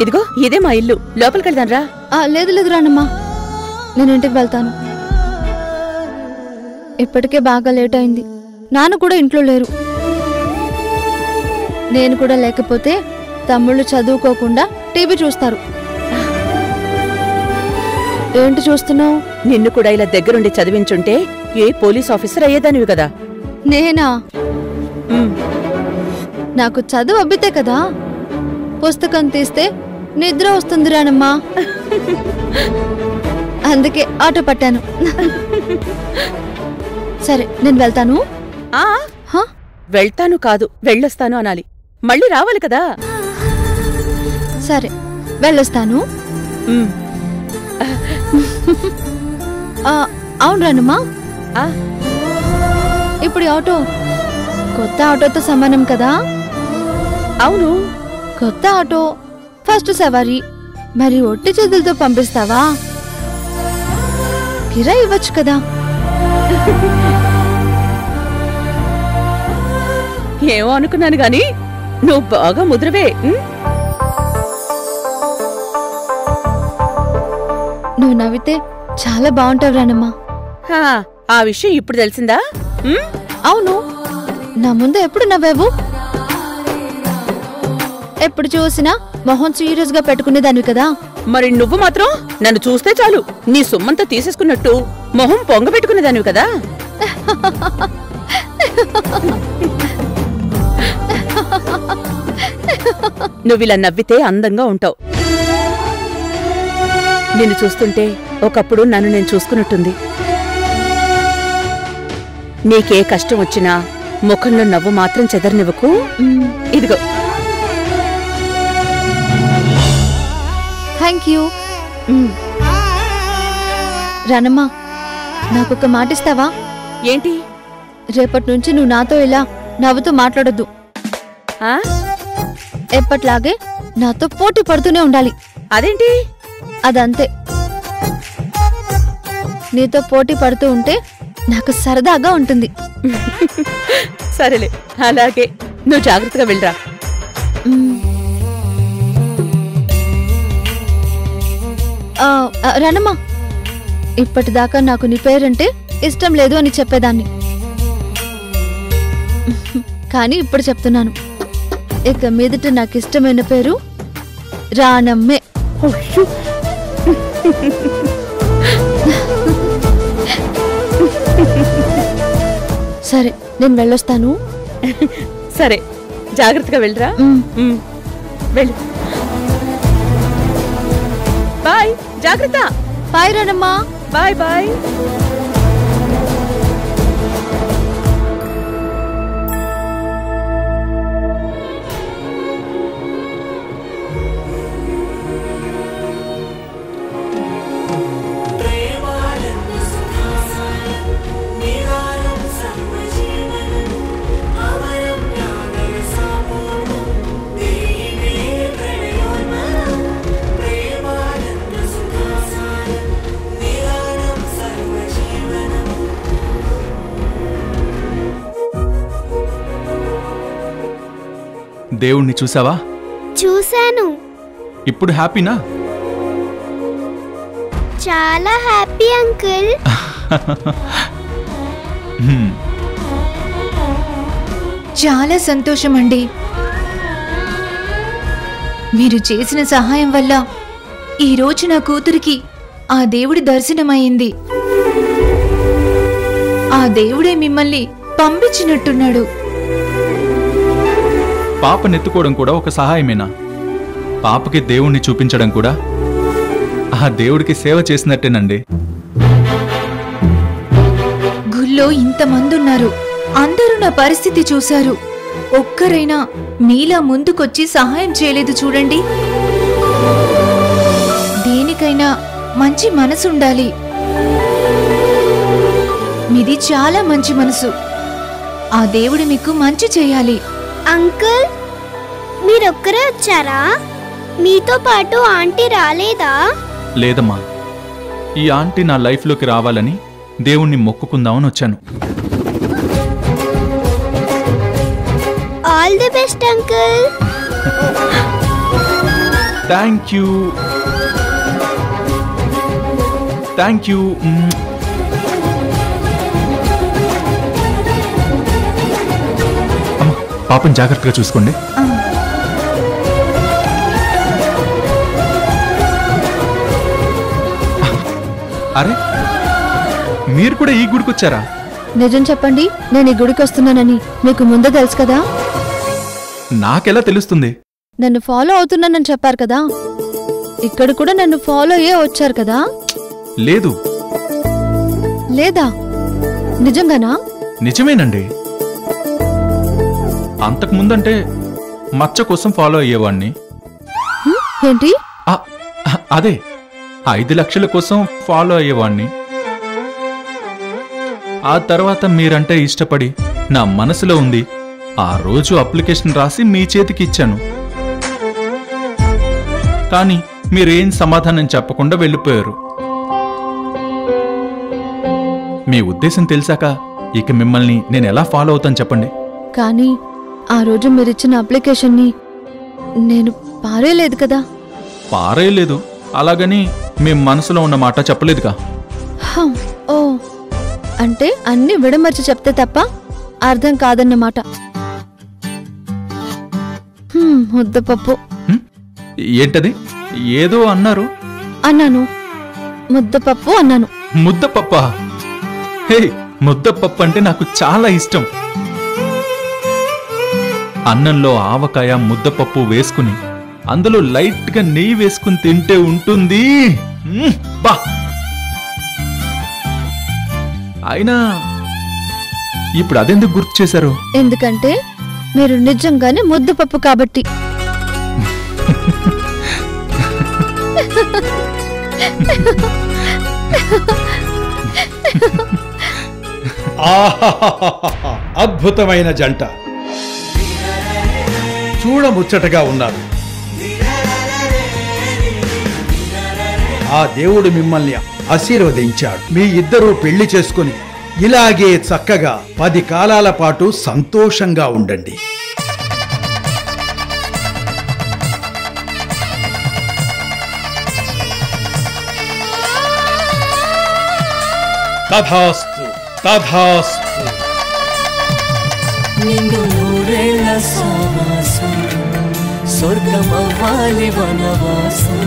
ఇదిగో ఇదే మా ఇల్లు, లోపలికెళ్దాం రా. లేదు లేదు రానమ్మా, నేను ఇంటికి వెళ్తాను. ఇప్పటికే బాగా లేట్ అయింది. నాన్న కూడా ఇంట్లో లేరు. నేను కూడా లేకపోతే తమ్ముళ్ళు చదువుకోకుండా టీవీ చూస్తారు. ఏంటి చూస్తున్నావు? నిన్ను కూడా ఇలా దగ్గరుండి చదివించుంటే ఏ పోలీస్ ఆఫీసర్ అయ్యేదానివి కదా. నేనా? నాకు చదువు అబ్బితే కదా. పుస్తకం తీస్తే నిద్ర వస్తుంది రానమ్మా, అందుకే ఆటో పట్టాను. సరే నేను వెళ్తాను. వెళ్తాను కాదు, వెళ్ళొస్తాను అనాలి. మళ్ళీ రావాలి కదా. సరే వెళ్ళొస్తాను. అవును రానమ్మా, ఇప్పుడు ఆటో కొత్త ఆటోతో సమానం కదా. అవును, కొత్త ఆటో, ఫస్ట్ సవారీ. మరి ఒట్టి చేతులతో పంపిస్తావా? కిరాయి ఇవ్వచ్చు కదా. ఏమో అనుకున్నాను గాని నువ్వు బాగా ముద్రవే. నువ్వు నవ్వితే చాలా బాగుంటావు రానమ్మా. ఆ విషయం ఇప్పుడు తెలిసిందా? అవును, నా ముందు ఎప్పుడు నవ్వావు? ఎప్పుడు చూసినా మొహం సీరియస్ గా పెట్టుకునేదానివి కదా. మరి నువ్వు మాత్రం నన్ను చూస్తే చాలు నీ సొమ్మంతా తీసేసుకున్నట్టు మొహం పొంగబెట్టుకునేదానివి కదా. నువ్విలా నవ్వితే అందంగా ఉంటావు. నిన్ను చూస్తుంటే ఒకప్పుడు నన్ను నేను చూసుకున్నట్టుంది. నీకే కష్టం వచ్చినా ముఖంలో నవ్వు మాత్రం చెదరనివ్వకు. ఇదిగో. Thank you. రానమ్మా, నాకొక మాటిస్తావా? ఏంటి? రేపటి నుంచి నువ్వు నాతో ఇలా నవ్వుతూ మాట్లాడొద్దు. ఎప్పట్లాగే నాతో పోటీ పడుతూనే ఉండాలి. అదేంటి? అదంతే. నీతో పోటీ పడుతూ ఉంటే నాకు సరదాగా ఉంటుంది. సరేలే, అలాగే. నువ్వు జాగ్రత్తగా వెళ్ళరా. రానమ్మా, ఇప్పటిదాకా నాకు నీ పేరంటే ఇష్టం లేదు అని చెప్పేదాన్ని. కానీ ఇప్పుడు చెప్తున్నాను, ఇక మీదట నాకు ఇష్టమైన పేరు రానమ్మే. సరే నేను వెళ్ళొస్తాను. సరే, జాగ్రత్తగా వెళ్ళరా. వెళ్ళు. బాయ్, జాగ్రత్త. బాయ్ రానమ్మా. Bye bye. దేవుణ్ణి చూసావా? చూశాను. ఇప్పుడు హ్యాపీనా? చాలా హ్యాపీ అంకుల్. చాలా సంతోషం అండి. మీరు చేసిన సహాయం వల్ల ఈరోజు నా కూతురికి ఆ దేవుడి దర్శనమైంది. ఆ దేవుడే మిమ్మల్ని పంపించినట్టున్నాడు. పాపనెత్తుకోవడం కూడా ఒక సహాయమేనా? పాపకి దేవుణ్ణి చూపించడం కూడా ఆ దేవుడికి సేవ చేసినట్టేనండి. గుళ్ళో ఇంతమంది ఉన్నారు, అందరూ నా పరిస్థితి చూశారు. ఒక్కరైనా మీలా ముందుకొచ్చి సహాయం చేయలేదు చూడండి. దేనికైనా మంచి మనసుండాలి. మీది చాలా మంచి మనసు. ఆ దేవుడు మీకు మంచి చేయాలి. అంకుల్, మీరొక్కరే వచ్చారా? మీతో పాటు ఆంటీ రాలేదా? లేదమ్మా, ఈ ఆంటీ నా లైఫ్లోకి రావాలని దేవుణ్ణి మొక్కుకుందామని వచ్చాను. All the best uncle. Thank you. Thank you. అమ్మ, పాపని జాగ్రత్తగా చూసుకోండి. అరే, మీరు కూడా ఈ గుడికి వచ్చారా? నిజం చెప్పండి, నేను ఈ గుడికి వస్తున్నానని మీకు ముందే తెలుసు కదా? నాకెలా తెలుస్తుంది? నన్ను ఫాలో అవుతున్నానని చెప్పారు కదా, ఇక్కడ కూడా నన్ను ఫాలో అయ్యే వచ్చారు కదా? లేదు. లేదా? నిజంగానా? నిజమేనండి. అంతకు ముందంటే మచ్చ కోసం ఫాలో అయ్యేవాణ్ణి. ఏంటి? అదే 5 లక్షల కోసం ఫాలో అయ్యేవాణ్ణి. ఆ తర్వాత మీరంటే ఇష్టపడి నా మనసులో ఉంది. ఆ రోజు అప్లికేషన్ రాసి మీ చేతికి ఇచ్చాను. కానీ మీరేం సమాధానం చెప్పకుండా వెళ్ళిపోయారు. మీ ఉద్దేశం తెలిసాక ఇక మిమ్మల్ని నేను ఎలా ఫాలో అవుతాను చెప్పండి? కానీ ఆ రోజు మీరిచ్చిన అప్లికేషన్ని నేను పారేయలేదు కదా? పారేయలేదు, అలాగని మీ మనసులో ఉన్న మాట చెప్పలేదుగా. ఓ, అంటే అన్ని విడమర్చి చెప్తే తప్ప అర్థం కాదన్నమాట. ముద్దపప్పు. ఏంటది? ఏదో అన్నారు. అన్నాను, ముద్దపప్పు అన్నాను. ముద్దపప్ప? హే, ముద్దపప్పు అంటే నాకు చాలా ఇష్టం. అన్నంలో ఆవకాయ ముద్దపప్పు వేసుకుని అందులో లైట్ గా నెయ్యి వేసుకుని తింటే ఉంటుంది. బా! అయినా ఇప్పుడు అదెందుకు గుర్తు చేశారు? ఎందుకంటే మీరు నిజంగానే ముద్దపప్పు కాబట్టి. అద్భుతమైన జంట, చూడముచ్చటగా ఉన్నారు. ఆ దేవుడు మిమ్మల్ని ఆశీర్వదించాడు. మీ ఇద్దరూ పెళ్లి చేసుకుని ఇలాగే చక్కగా 10 కాలాల పాటు సంతోషంగా ఉండండి. తథాస్తు తథాస్తు. నిన్ను నూరేళ్ల సావాసం, స్వర్గమవ్వాలి వనవాసం.